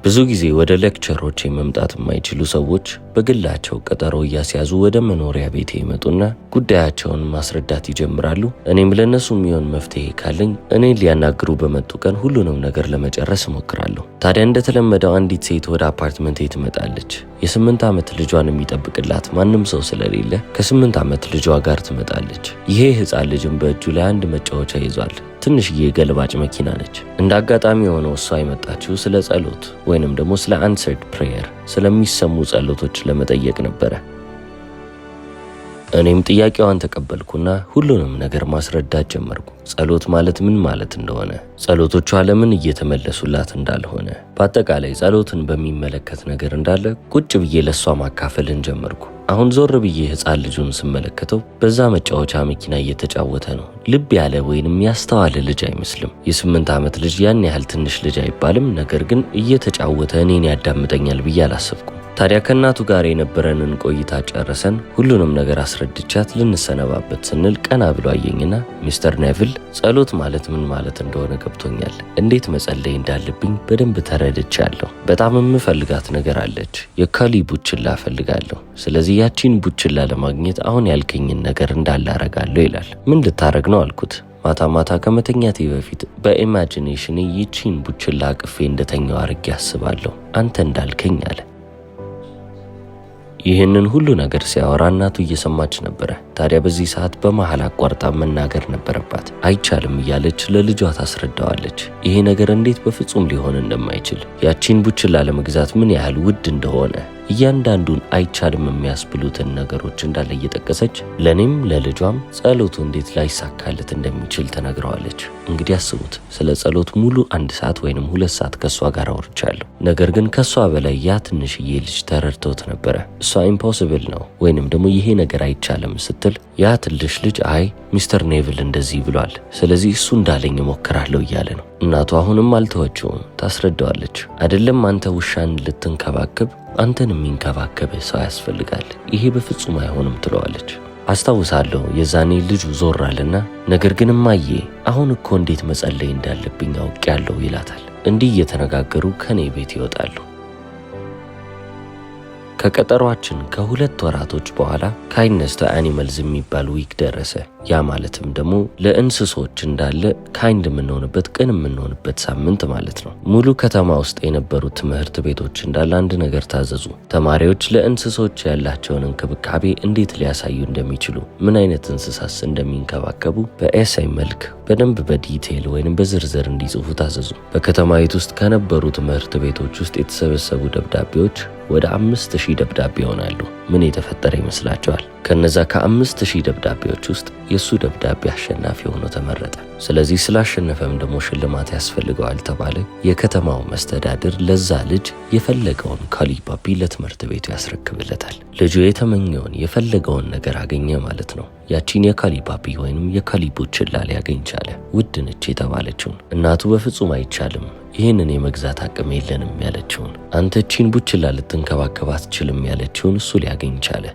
ብዙ ጊዜ ወደ ሌክቸሮች መምጣት የማይችሉ ሰዎች በግላቸው ቀጠሮ እያስያዙ ወደ መኖሪያ ቤቴ ይመጡና ጉዳያቸውን ማስረዳት ይጀምራሉ። እኔም ለነሱ የሚሆን መፍትሄ ካለኝ እኔን ሊያናግሩ በመጡ ቀን ሁሉንም ነገር ለመጨረስ እሞክራለሁ። ታዲያ እንደተለመደው አንዲት ሴት ወደ አፓርትመንቴ ትመጣለች። የ8 ዓመት ልጇን የሚጠብቅላት ማንም ሰው ስለሌለ ከ8 ዓመት ልጇ ጋር ትመጣለች። ይሄ ሕፃን ልጅም በእጁ ላይ አንድ መጫወቻ ይዟል። ትንሽዬ ገልባጭ መኪና ነች። እንደ አጋጣሚ ሆኖ እሷ የመጣችው ስለ ጸሎት ወይንም ደግሞ ስለ አንሰርድ ፕሬየር ስለሚሰሙ ጸሎቶች ለመጠየቅ ነበረ። እኔም ጥያቄዋን ተቀበልኩና ሁሉንም ነገር ማስረዳት ጀመርኩ። ጸሎት ማለት ምን ማለት እንደሆነ፣ ጸሎቶቿ ለምን እየተመለሱላት እንዳልሆነ፣ በአጠቃላይ ጸሎትን በሚመለከት ነገር እንዳለ ቁጭ ብዬ ለሷ ማካፈልን ጀመርኩ። አሁን ዞር ብዬ ሕፃን ልጁን ስመለከተው በዛ መጫወቻ መኪና እየተጫወተ ነው። ልብ ያለ ወይንም ያስተዋለ ልጅ አይመስልም። የ8 ዓመት ልጅ ያን ያህል ትንሽ ልጅ አይባልም። ነገር ግን እየተጫወተ እኔን ያዳምጠኛል ብዬ አላሰብኩም። ታዲያ ከእናቱ ጋር የነበረንን ቆይታ ጨርሰን ሁሉንም ነገር አስረድቻት ልንሰነባበት ስንል ቀና ብሎ አየኝና ሚስተር ኔቪል ጸሎት ማለት ምን ማለት እንደሆነ ገብቶኛል። እንዴት መጸለይ እንዳለብኝ በደንብ ተረድቻለሁ። በጣም የምፈልጋት ነገር አለች። የካሊ ቡችላ እፈልጋለሁ። ስለዚህ ያቺን ቡችላ ለማግኘት አሁን ያልከኝን ነገር እንዳላረጋለሁ ይላል። ምን ልታረግ ነው አልኩት። ማታ ማታ ከመተኛቴ በፊት በኢማጂኔሽኔ ይቺን ቡችላ አቅፌ እንደተኛው አርጌ አስባለሁ አንተ እንዳልከኝ አለ። ይህንን ሁሉ ነገር ሲያወራ እናቱ እየሰማች ነበረ። ታዲያ በዚህ ሰዓት በመሃል አቋርጣ መናገር ነበረባት። አይቻልም እያለች ለልጇ ታስረዳዋለች። ይሄ ነገር እንዴት በፍጹም ሊሆን እንደማይችል፣ ያቺን ቡችላ ለመግዛት ምን ያህል ውድ እንደሆነ እያንዳንዱን አይቻልም የሚያስብሉትን ነገሮች እንዳለ እየጠቀሰች ለኔም ለልጇም ጸሎቱ እንዴት ላይሳካለት እንደሚችል ተነግረዋለች። እንግዲህ አስቡት፣ ስለ ጸሎት ሙሉ 1 ሰዓት ወይንም 2 ሰዓት ከሷ ጋር አውርቻለሁ። ነገር ግን ከሷ በላይ ያ ትንሽዬ ልጅ ተረድቶት ነበረ። እሷ ኢምፖሲብል ነው ወይንም ደግሞ ይሄ ነገር አይቻልም ስትል ያ ትልሽ ልጅ አይ ሚስተር ኔቪል እንደዚህ ብሏል፣ ስለዚህ እሱ እንዳለኝ እሞክራለሁ እያለ ነው። እናቱ አሁንም አልተወችውም። ታስረዳዋለች። አይደለም አንተ ውሻን ልትንከባከብ አንተን የሚንከባከብ ሰው ያስፈልጋል፣ ይሄ በፍጹም አይሆንም ትለዋለች። አስታውሳለሁ የዛኔ ልጁ ዞር አለና ነገር ግን እማዬ አሁን እኮ እንዴት መጸለይ እንዳለብኝ አውቄያለሁ ይላታል። እንዲህ እየተነጋገሩ ከኔ ቤት ይወጣሉ። ከቀጠሯችን ከ2 ወራቶች በኋላ ካይንድነስ ቱ አኒማልስ የሚባል ዊክ ደረሰ። ያ ማለትም ደግሞ ለእንስሶች እንዳለ ካይንድ የምንሆንበት ቅን የምንሆንበት ሳምንት ማለት ነው። ሙሉ ከተማ ውስጥ የነበሩ ትምህርት ቤቶች እንዳለ አንድ ነገር ታዘዙ። ተማሪዎች ለእንስሶች ያላቸውን እንክብካቤ እንዴት ሊያሳዩ እንደሚችሉ፣ ምን አይነት እንስሳስ እንደሚንከባከቡ በኤሴይ መልክ በደንብ በዲቴል ወይንም በዝርዝር እንዲጽፉ ታዘዙ። በከተማይቱ ውስጥ ከነበሩ ትምህርት ቤቶች ውስጥ የተሰበሰቡ ደብዳቤዎች ወደ 5000 ደብዳቤ ይሆናሉ። ምን የተፈጠረ ይመስላችኋል? ከነዛ ከ5000 ደብዳቤዎች ውስጥ የሱ ደብዳቤ አሸናፊ ሆኖ ተመረጠ። ስለዚህ ስላሸነፈም ደግሞ ሽልማት ያስፈልገዋል ተባለ። የከተማው መስተዳድር ለዛ ልጅ የፈለገውን ካሊ ፓፒ ለትምህርት ቤቱ ያስረክብለታል። ልጁ የተመኘውን የፈለገውን ነገር አገኘ ማለት ነው። ያቺን የካሊ ፓፒ ወይንም የካሊ ቡችላ ሊያገኝ ቻለ። ውድ ነች የተባለችውን እናቱ በፍጹም አይቻልም ይህንን የመግዛት አቅም የለንም ያለችውን፣ አንተ እቺን ቡችላ ልትንከባከብ አትችልም ያለችውን እሱ ሊያገኝ ቻለ።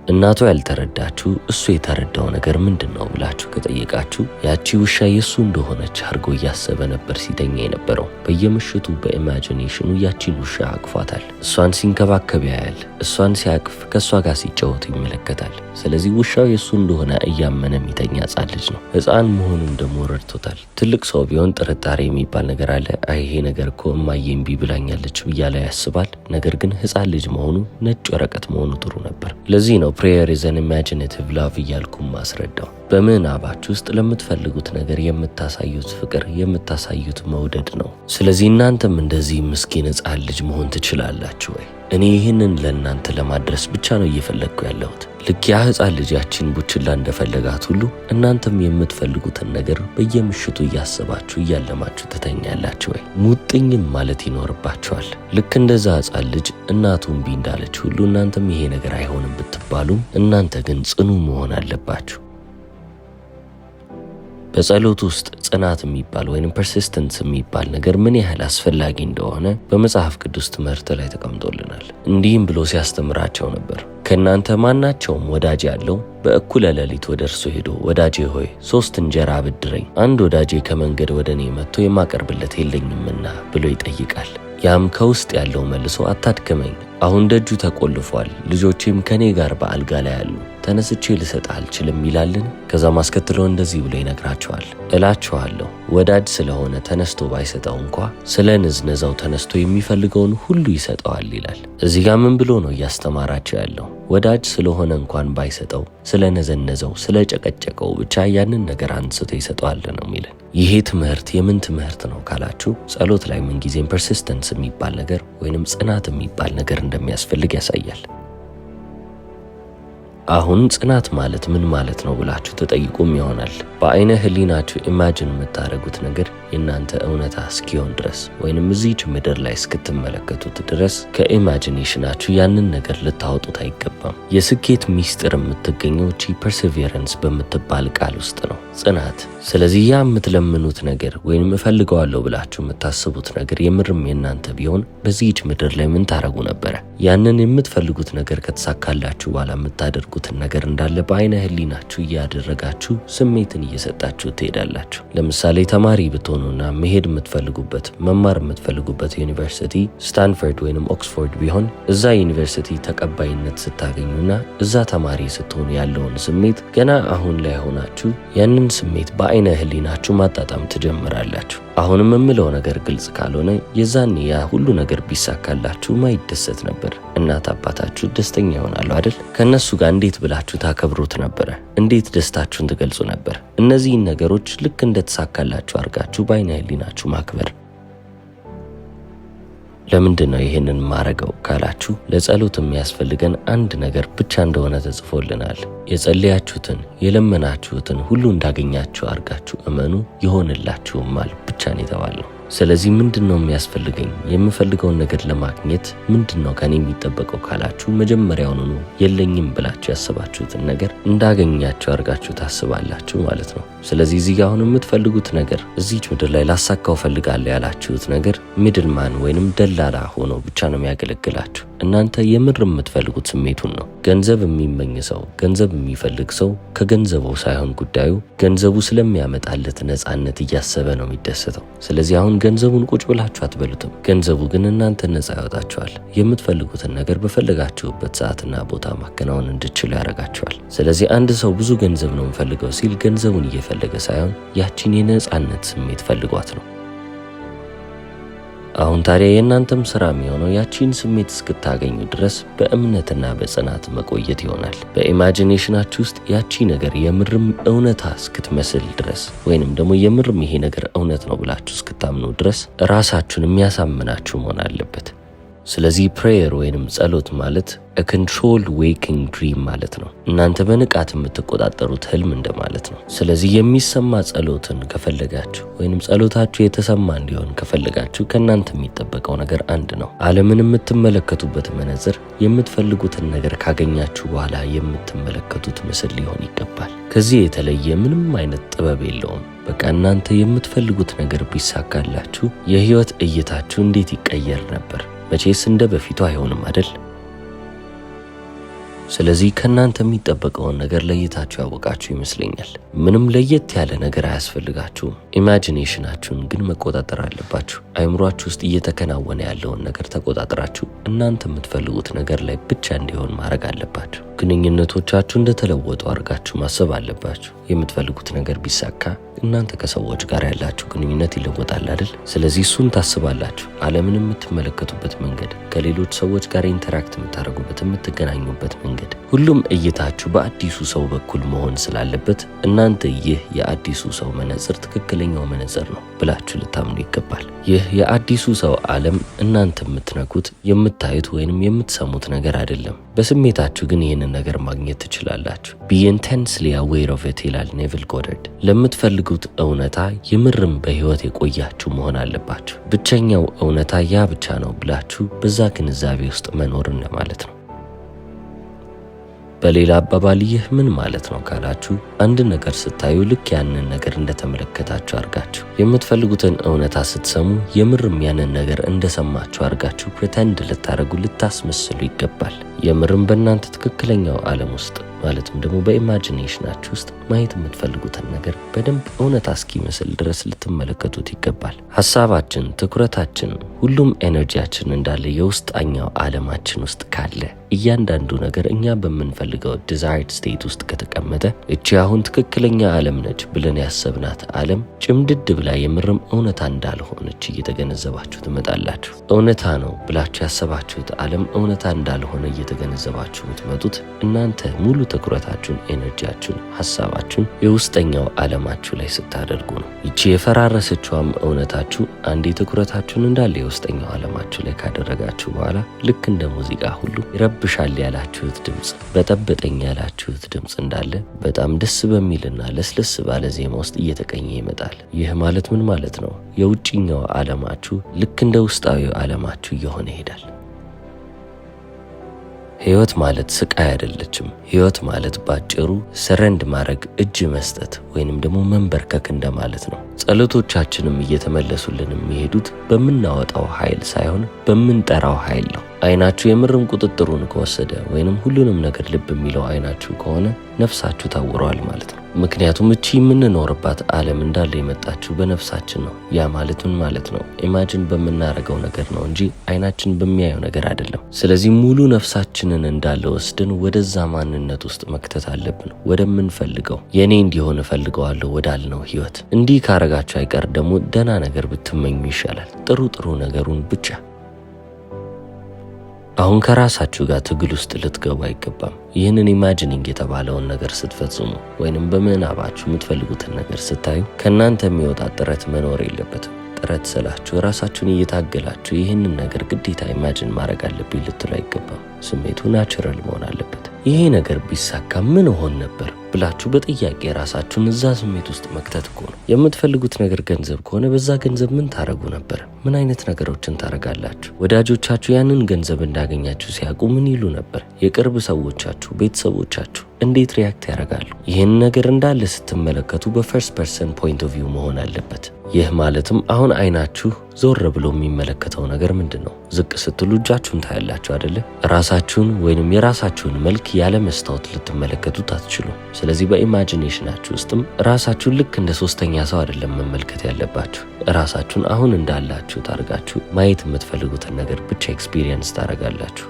እናቱ ያልተረዳችሁ እሱ የተረዳው ነገር ምንድነው ብላችሁ ከጠየቃችሁ ያቺ ውሻ የሱ እንደሆነች አድርጎ እያሰበ ነበር ሲተኛ የነበረው። በየምሽቱ በኢማጂኔሽኑ ያቺን ውሻ አቅፏታል። እሷን ሲንከባከብ ያያል። እሷን ሲያቅፍ ከሷ ጋር ሲጫወት ይመለከታል። ስለዚህ ውሻው የሱ እንደሆነ እያመነ የሚተኛ ሕፃን ልጅ ነው። ሕፃን መሆኑን ደግሞ ረድቶታል። ትልቅ ሰው ቢሆን ጥርጣሬ የሚባል ነገር አለ። ይሄ ነገር እኮ እማዬ እምቢ ብላኛለች ብያለ ያስባል። ነገር ግን ሕፃን ልጅ መሆኑ ነጭ ወረቀት መሆኑ ጥሩ ነበር። ለዚህ ነው ፕሬየር ኢዝ አን ኢማጂኔቲቭ ላቭ እያልኩም ማስረዳው። በምናባችሁ ውስጥ ለምትፈልጉት ነገር የምታሳዩት ፍቅር፣ የምታሳዩት መውደድ ነው። ስለዚህ እናንተም እንደዚህ ምስኪን ሕፃን ልጅ መሆን ትችላላችሁ ወይ? እኔ ይህንን ለእናንተ ለማድረስ ብቻ ነው እየፈለግኩ ያለሁት። ልክ ያ ሕፃን ልጃችን ቡችላ እንደፈለጋት ሁሉ እናንተም የምትፈልጉትን ነገር በየምሽቱ እያሰባችሁ እያለማችሁ ትተኛላችሁ ወይ? ሙጥኝም ማለት ይኖርባችኋል። ልክ እንደዛ ሕፃን ልጅ እናቱ እምቢ እንዳለች ሁሉ እናንተም ይሄ ነገር አይሆንም ብትባሉም እናንተ ግን ጽኑ መሆን አለባችሁ። በጸሎት ውስጥ ጽናት የሚባል ወይንም ፐርሲስተንስ የሚባል ነገር ምን ያህል አስፈላጊ እንደሆነ በመጽሐፍ ቅዱስ ትምህርት ላይ ተቀምጦልናል። እንዲህም ብሎ ሲያስተምራቸው ነበር። ከእናንተ ማናቸውም ወዳጅ ያለው በእኩለ ሌሊት ወደ እርሱ ሄዶ ወዳጄ ሆይ 3 እንጀራ አብድረኝ፣ አንድ ወዳጄ ከመንገድ ወደ እኔ መጥቶ የማቀርብለት የለኝምና ብሎ ይጠይቃል። ያም ከውስጥ ያለው መልሶ አታድክመኝ፣ አሁን ደጁ ተቆልፏል፣ ልጆቼም ከኔ ጋር በአልጋ ላይ አሉ፣ ተነስቼ ልሰጥህ አልችልም ይላልን? ከዛም አስከትሎ እንደዚህ ብሎ ይነግራቸዋል። እላችኋለሁ ወዳጅ ስለሆነ ተነስቶ ባይሰጠው እንኳ ስለ ንዝነዛው ተነስቶ የሚፈልገውን ሁሉ ይሰጠዋል ይላል። እዚህ ጋር ምን ብሎ ነው እያስተማራቸው ያለው? ወዳጅ ስለሆነ እንኳን ባይሰጠው ስለ ነዘነዘው ስለ ጨቀጨቀው ብቻ ያንን ነገር አንስቶ ይሰጠዋል ነው የሚለን። ይሄ ትምህርት የምን ትምህርት ነው ካላችሁ ጸሎት ላይ ምንጊዜም ፐርሲስተንስ የሚባል ነገር ወይንም ጽናት የሚባል ነገር እንደሚያስፈልግ ያሳያል። አሁን ጽናት ማለት ምን ማለት ነው ብላችሁ ተጠይቁም ይሆናል። በአይነ ህሊናችሁ ኢማጂን የምታደርጉት ነገር የእናንተ እውነታ እስኪሆን ድረስ ወይንም እዚች ምድር ላይ እስክትመለከቱት ድረስ ከኢማጂኔሽናችሁ ያንን ነገር ልታወጡት አይገባም። የስኬት ሚስጥር የምትገኘው ፐርሲቪየረንስ በምትባል ቃል ውስጥ ነው፣ ጽናት። ስለዚህ ያ የምትለምኑት ነገር ወይንም እፈልገዋለሁ ብላችሁ የምታስቡት ነገር የምርም የእናንተ ቢሆን በዚች ምድር ላይ ምን ታረጉ ነበረ? ያንን የምትፈልጉት ነገር ከተሳካላችሁ በኋላ የምታደርጉትን ነገር እንዳለ በአይነ ህሊናችሁ እያደረጋችሁ ስሜትን እየሰጣችሁ ትሄዳላችሁ። ለምሳሌ ተማሪ ብትሆኑና መሄድ የምትፈልጉበት መማር የምትፈልጉበት ዩኒቨርሲቲ ስታንፈርድ ወይንም ኦክስፎርድ ቢሆን እዛ ዩኒቨርሲቲ ተቀባይነት ስታገኙና እዛ ተማሪ ስትሆኑ ያለውን ስሜት ገና አሁን ላይ ሆናችሁ ያንን ስሜት በአይነ ህሊናችሁ ማጣጣም ትጀምራላችሁ። አሁንም የምለው ነገር ግልጽ ካልሆነ የዛኔ ያ ሁሉ ነገር ቢሳካላችሁ ማይደሰት ነበር። እናት አባታችሁ ደስተኛ ይሆናሉ አይደል? ከነሱ ጋር እንዴት ብላችሁ ታከብሩት ነበረ? እንዴት ደስታችሁን ትገልጹ ነበር? እነዚህን ነገሮች ልክ እንደተሳካላችሁ አድርጋችሁ በአይነ ህሊናችሁ ማክበር። ለምንድን ነው ይሄንን ማረገው ካላችሁ ለጸሎት የሚያስፈልገን አንድ ነገር ብቻ እንደሆነ ተጽፎልናል። የጸለያችሁትን የለመናችሁትን ሁሉ እንዳገኛችሁ አድርጋችሁ እመኑ ይሆንላችሁማል ብቻ ነው የተባለው። ስለዚህ ምንድነው የሚያስፈልገኝ? የምፈልገውን ነገር ለማግኘት ምንድነው ከኔ የሚጠበቀው ካላችሁ መጀመሪያውኑ የለኝም ብላችሁ ያሰባችሁትን ነገር እንዳገኛችሁ አድርጋችሁ ታስባላችሁ ማለት ነው። ስለዚህ እዚህ ጋር አሁን የምትፈልጉት ነገር እዚች ምድር ላይ ላሳካው ፈልጋለሁ ያላችሁት ነገር ሚድልማን ወይንም ደላላ ሆኖ ብቻ ነው የሚያገለግላችሁ። እናንተ የምር የምትፈልጉት ስሜቱን ነው። ገንዘብ የሚመኝ ሰው ገንዘብ የሚፈልግ ሰው ከገንዘቡ ሳይሆን ጉዳዩ ገንዘቡ ስለሚያመጣለት ነፃነት እያሰበ ነው የሚደሰተው። ስለዚህ አሁን ገንዘቡን ቁጭ ብላችሁ አትበሉትም። ገንዘቡ ግን እናንተ ነፃ ያወጣችኋል። የምትፈልጉትን ነገር በፈለጋችሁበት ሰዓትና ቦታ ማከናወን እንድትችሉ ያደርጋችኋል። ስለዚህ አንድ ሰው ብዙ ገንዘብ ነው የምፈልገው ሲል ገንዘቡን እየፈለገ ሳይሆን ያቺን የነፃነት ስሜት ፈልጓት ነው። አሁን ታዲያ የእናንተም ስራ የሚሆነው ያቺን ስሜት እስክታገኙ ድረስ በእምነትና በጽናት መቆየት ይሆናል። በኢማጂኔሽናችሁ ውስጥ ያቺ ነገር የምርም እውነታ እስክትመስል ድረስ ወይንም ደግሞ የምርም ይሄ ነገር እውነት ነው ብላችሁ እስክታምኑ ድረስ ራሳችሁን የሚያሳምናችሁ መሆን አለበት። ስለዚህ ፕሬየር ወይንም ጸሎት ማለት ኮንትሮል ዌኪንግ ድሪም ማለት ነው። እናንተ በንቃት የምትቆጣጠሩት ህልም እንደማለት ነው። ስለዚህ የሚሰማ ጸሎትን ከፈለጋችሁ ወይንም ጸሎታችሁ የተሰማ እንዲሆን ከፈለጋችሁ ከእናንተ የሚጠበቀው ነገር አንድ ነው። ዓለምን የምትመለከቱበት መነጽር የምትፈልጉትን ነገር ካገኛችሁ በኋላ የምትመለከቱት ምስል ሊሆን ይገባል። ከዚህ የተለየ ምንም አይነት ጥበብ የለውም። በቃ እናንተ የምትፈልጉት ነገር ቢሳካላችሁ የህይወት እይታችሁ እንዴት ይቀየር ነበር? መቼስ እንደ በፊቱ አይሆንም አይደል? ስለዚህ ከእናንተ የሚጠበቀውን ነገር ለይታችሁ ያወቃችሁ ይመስለኛል። ምንም ለየት ያለ ነገር አያስፈልጋችሁም። ኢማጂኔሽናችሁን ግን መቆጣጠር አለባችሁ። አይምሯችሁ ውስጥ እየተከናወነ ያለውን ነገር ተቆጣጥራችሁ እናንተ የምትፈልጉት ነገር ላይ ብቻ እንዲሆን ማድረግ አለባችሁ። ግንኙነቶቻችሁ እንደተለወጡ አድርጋችሁ ማሰብ አለባችሁ። የምትፈልጉት ነገር ቢሳካ እናንተ ከሰዎች ጋር ያላችሁ ግንኙነት ይለወጣል አይደል? ስለዚህ እሱን ታስባላችሁ። ዓለምን የምትመለከቱበት መንገድ፣ ከሌሎች ሰዎች ጋር ኢንተራክት የምታደርጉበት የምትገናኙበት መንገድ፣ ሁሉም እይታችሁ በአዲሱ ሰው በኩል መሆን ስላለበት እናንተ ይህ የአዲሱ ሰው መነጽር ትክክለኛው መነጽር ነው ብላችሁ ልታምኑ ይገባል። ይህ የአዲሱ ሰው ዓለም እናንተ የምትነኩት የምታዩት ወይንም የምትሰሙት ነገር አይደለም። በስሜታችሁ ግን ይህንን ነገር ማግኘት ትችላላችሁ። ቢ ኢንቴንስሊ አዌር ኦፍ ኢት ይላል ኔቪል ጎደርድ። ለምትፈልጉት እውነታ የምርም በህይወት የቆያችሁ መሆን አለባችሁ። ብቸኛው እውነታ ያ ብቻ ነው ብላችሁ በዛ ግንዛቤ ውስጥ መኖር እንደማለት ነው። በሌላ አባባል ይህ ምን ማለት ነው ካላችሁ አንድ ነገር ስታዩ ልክ ያንን ነገር እንደተመለከታችሁ አድርጋችሁ የምትፈልጉትን እውነታ ስትሰሙ የምርም ያንን ነገር እንደሰማችሁ አድርጋችሁ ፕሪተንድ ልታረጉ ልታስመስሉ ይገባል። የምርም በእናንተ ትክክለኛው ዓለም ውስጥ ማለትም ደግሞ በኢማጂኔሽናችሁ ውስጥ ማየት የምትፈልጉትን ነገር በደንብ እውነት እስኪመስል ድረስ ልትመለከቱት ይገባል። ሐሳባችን፣ ትኩረታችን፣ ሁሉም ኤነርጂያችን እንዳለ የውስጠኛው ዓለማችን ውስጥ ካለ እያንዳንዱ ነገር እኛ በምንፈልገው ዲዛይርድ ስቴት ውስጥ ከተቀመጠ እቺ አሁን ትክክለኛ ዓለም ነች ብለን ያሰብናት ዓለም ጭምድድ ብላ የምርም እውነታ እንዳልሆነች እየተገነዘባችሁ ትመጣላችሁ። እውነታ ነው ብላችሁ ያሰባችሁት ዓለም እውነታ እንዳልሆነ እየተገነዘባችሁ የምትመጡት እናንተ ሙሉ ትኩረታችሁን፣ ኤነርጂያችሁን፣ ሐሳባችሁን የውስጠኛው ዓለማችሁ ላይ ስታደርጉ ነው። ይቺ የፈራረሰችዋም እውነታችሁ አንዴ ትኩረታችሁን እንዳለ የውስጠኛው ዓለማችሁ ላይ ካደረጋችሁ በኋላ ልክ እንደ ሙዚቃ ሁሉ ይረብሻል ያላችሁት ድምፅ፣ በጠበጠኝ ያላችሁት ድምፅ እንዳለ በጣም ደስ በሚልና ለስለስ ባለ ዜማ ውስጥ እየተቀኘ ይመጣል። ይህ ማለት ምን ማለት ነው? የውጭኛው ዓለማችሁ ልክ እንደ ውስጣዊው ዓለማችሁ እየሆነ ይሄዳል። ህይወት ማለት ስቃይ አይደለችም። ህይወት ማለት ባጭሩ ሰረንድ ማድረግ፣ እጅ መስጠት ወይንም ደግሞ መንበርከክ እንደማለት ነው። ጸሎቶቻችንም እየተመለሱልን የሚሄዱት በምናወጣው ኃይል ሳይሆን በምንጠራው ኃይል ነው። አይናችሁ የምርም ቁጥጥሩን ከወሰደ ወይንም ሁሉንም ነገር ልብ የሚለው አይናችሁ ከሆነ ነፍሳችሁ ታውሯል ማለት ነው። ምክንያቱም እቺ የምንኖርባት ዓለም እንዳለ የመጣችሁ በነፍሳችን ነው። ያ ማለት ምን ማለት ነው? ኢማጂን በምናረገው ነገር ነው እንጂ አይናችን በሚያየው ነገር አይደለም። ስለዚህ ሙሉ ነፍሳችንን እንዳለ ወስደን ወደዛ ማንነት ውስጥ መክተት አለብን። ወደምንፈልገው የኔ እንዲሆን እፈልገዋለሁ ወዳልነው ህይወት። እንዲህ ካረጋችሁ አይቀር ደግሞ ደህና ነገር ብትመኙ ይሻላል። ጥሩ ነገሩን ብቻ። አሁን ከራሳችሁ ጋር ትግል ውስጥ ልትገቡ አይገባም። ይህንን ኢማጂኒንግ የተባለውን ነገር ስትፈጽሙ ወይንም በምናባችሁ የምትፈልጉትን ነገር ስታዩ ከእናንተ የሚወጣ ጥረት መኖር የለበትም። ጥረት ስላችሁ ራሳችሁን እየታገላችሁ ይህንን ነገር ግዴታ ኢማጂን ማድረግ አለብኝ ልትሉ አይገባም። ስሜቱ ናቹራል መሆን አለበት። ይሄ ነገር ቢሳካ ምን ሆን ነበር ብላችሁ በጥያቄ ራሳችሁን እዛ ስሜት ውስጥ መክተት እኮ ነው። የምትፈልጉት ነገር ገንዘብ ከሆነ በዛ ገንዘብ ምን ታረጉ ነበር? ምን አይነት ነገሮችን ታረጋላችሁ? ወዳጆቻችሁ ያንን ገንዘብ እንዳገኛችሁ ሲያውቁ ምን ይሉ ነበር? የቅርብ ሰዎቻችሁ፣ ቤተሰቦቻችሁ እንዴት ሪያክት ያደርጋሉ? ይህን ነገር እንዳለ ስትመለከቱ በፈርስት ፐርሰን ፖይንት ኦፍ ቪው መሆን አለበት። ይህ ማለትም አሁን አይናችሁ ዞር ብሎ የሚመለከተው ነገር ምንድን ነው? ዝቅ ስትሉ እጃችሁን ታያላችሁ አይደለ? ራሳችሁን ወይንም የራሳችሁን መልክ ያለ መስታወት ልትመለከቱት አትችሉም። ስለዚህ በኢማጂኔሽናችሁ ውስጥም ራሳችሁን ልክ እንደ ሶስተኛ ሰው አይደለም መመልከት ያለባችሁ። ራሳችሁን አሁን እንዳላችሁ ታርጋችሁ ማየት የምትፈልጉትን ነገር ብቻ ኤክስፒሪየንስ ታረጋላችሁ።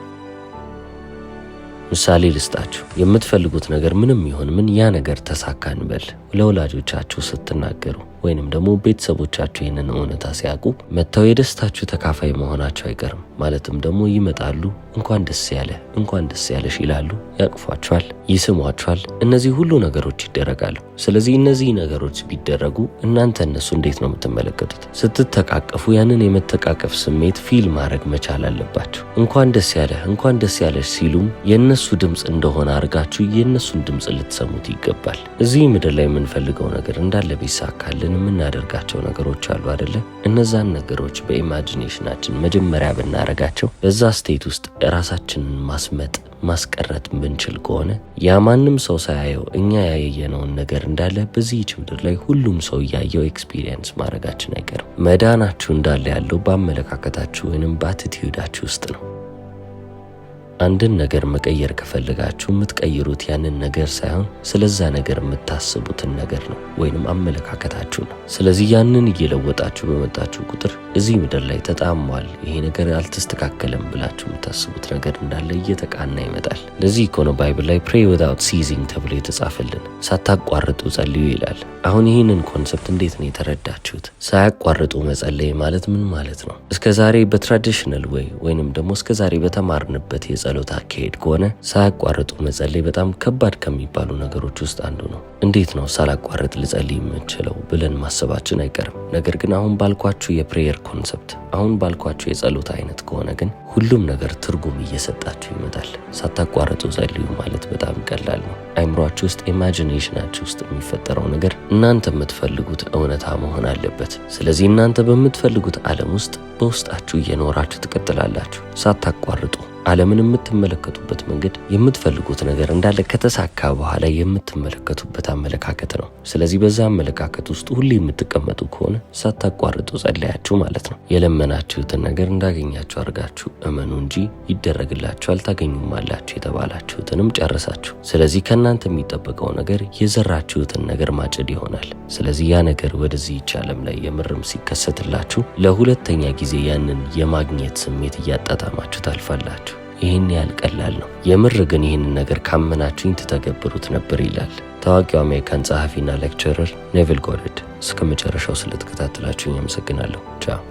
ምሳሌ ልስጣችሁ። የምትፈልጉት ነገር ምንም ይሁን ምን ያ ነገር ተሳካ እንበል። ለወላጆቻችሁ ስትናገሩ ወይንም ደግሞ ቤተሰቦቻችሁ ይህንን እውነታ ሲያውቁ መጥተው የደስታችሁ ተካፋይ መሆናቸው አይቀርም። ማለትም ደግሞ ይመጣሉ፣ እንኳን ደስ ያለ እንኳን ደስ ያለሽ ይላሉ፣ ያቅፏችኋል፣ ይስሟችኋል። እነዚህ ሁሉ ነገሮች ይደረጋሉ። ስለዚህ እነዚህ ነገሮች ቢደረጉ እናንተ እነሱ እንዴት ነው የምትመለከቱት? ስትተቃቀፉ ያንን የመተቃቀፍ ስሜት ፊል ማድረግ መቻል አለባችሁ። እንኳን ደስ ያለ እንኳን ደስ ያለሽ ሲሉም የእነሱ ድምፅ እንደሆነ አድርጋችሁ የእነሱን ድምፅ ልትሰሙት ይገባል። እዚህ ምድር ላይ የምንፈልገው ነገር እንዳለ ቢሳካልን የምናደርጋቸው ነገሮች አሉ አይደለ? እነዛን ነገሮች በኢማጂኔሽናችን መጀመሪያ ብናረጋቸው በዛ ስቴት ውስጥ ራሳችንን ማስቀረት ብንችል ከሆነ ያ ማንም ሰው ሳያየው እኛ ያየነውን ነገር እንዳለ በዚህች ምድር ላይ ሁሉም ሰው እያየው ኤክስፒሪየንስ ማድረጋችን አይቀርም። መዳናችሁ እንዳለ ያለው በአመለካከታችሁ ወይንም በአቲቲዩዳችሁ ውስጥ ነው። አንድን ነገር መቀየር ከፈለጋችሁ የምትቀይሩት ያንን ነገር ሳይሆን ስለዛ ነገር የምታስቡትን ነገር ነው ወይንም አመለካከታችሁ ነው። ስለዚህ ያንን እየለወጣችሁ በመጣችሁ ቁጥር እዚህ ምድር ላይ ተጣሟል፣ ይሄ ነገር አልተስተካከለም ብላችሁ የምታስቡት ነገር እንዳለ እየተቃና ይመጣል። ለዚህ እኮ ነው ባይብል ላይ ፕሬይ ዊዛውት ሲዚንግ ተብሎ የተጻፈልን፣ ሳታቋርጡ ጸልዩ ይላል። አሁን ይህንን ኮንሰፕት እንዴት ነው የተረዳችሁት? ሳያቋርጡ መጸለይ ማለት ምን ማለት ነው? እስከዛሬ በትራዲሽናል ወይንም ደግሞ እስከዛሬ በተማርንበት ጸሎት አካሄድ ከሆነ ሳያቋርጡ መጸለይ በጣም ከባድ ከሚባሉ ነገሮች ውስጥ አንዱ ነው። እንዴት ነው ሳላቋርጥ ልጸልይ የምችለው ብለን ማሰባችን አይቀርም። ነገር ግን አሁን ባልኳችሁ የፕሬየር ኮንሰፕት፣ አሁን ባልኳችሁ የጸሎት አይነት ከሆነ ግን ሁሉም ነገር ትርጉም እየሰጣችሁ ይመጣል። ሳታቋርጡ ጸልዩ ማለት በጣም ቀላል ነው። አይምሯችሁ ውስጥ ኢማጂኔሽናችሁ ውስጥ የሚፈጠረው ነገር እናንተ የምትፈልጉት እውነታ መሆን አለበት። ስለዚህ እናንተ በምትፈልጉት ዓለም ውስጥ በውስጣችሁ እየኖራችሁ ትቀጥላላችሁ ሳታቋርጡ። ዓለምን የምትመለከቱበት መንገድ የምትፈልጉት ነገር እንዳለ ከተሳካ በኋላ የምትመለከቱበት አመለካከት ነው። ስለዚህ በዛ አመለካከት ውስጥ ሁሌ የምትቀመጡ ከሆነ ሳታቋርጡ ጸለያችሁ ማለት ነው። የለመናችሁትን ነገር እንዳገኛችሁ አድርጋችሁ እመኑ እንጂ ይደረግላችኋል ታገኙማላችሁ የተባላችሁትንም ጨርሳችሁ። ስለዚህ ከእናንተ የሚጠበቀው ነገር የዘራችሁትን ነገር ማጨድ ይሆናል። ስለዚህ ያ ነገር ወደዚህች ዓለም ላይ የምርም ሲከሰትላችሁ ለሁለተኛ ጊዜ ያንን የማግኘት ስሜት እያጣጣማችሁ ታልፋላችሁ። ይህን ያህል ቀላል ነው። የምር ግን ይህንን ነገር ካመናችሁኝ ትተገብሩት ነበር ይላል ታዋቂው አሜሪካን ጸሐፊና ሌክቸረር ኔቪል ጎደርድ። እስከ መጨረሻው ስለተከታተላችሁኝ አመሰግናለሁ። ቻው።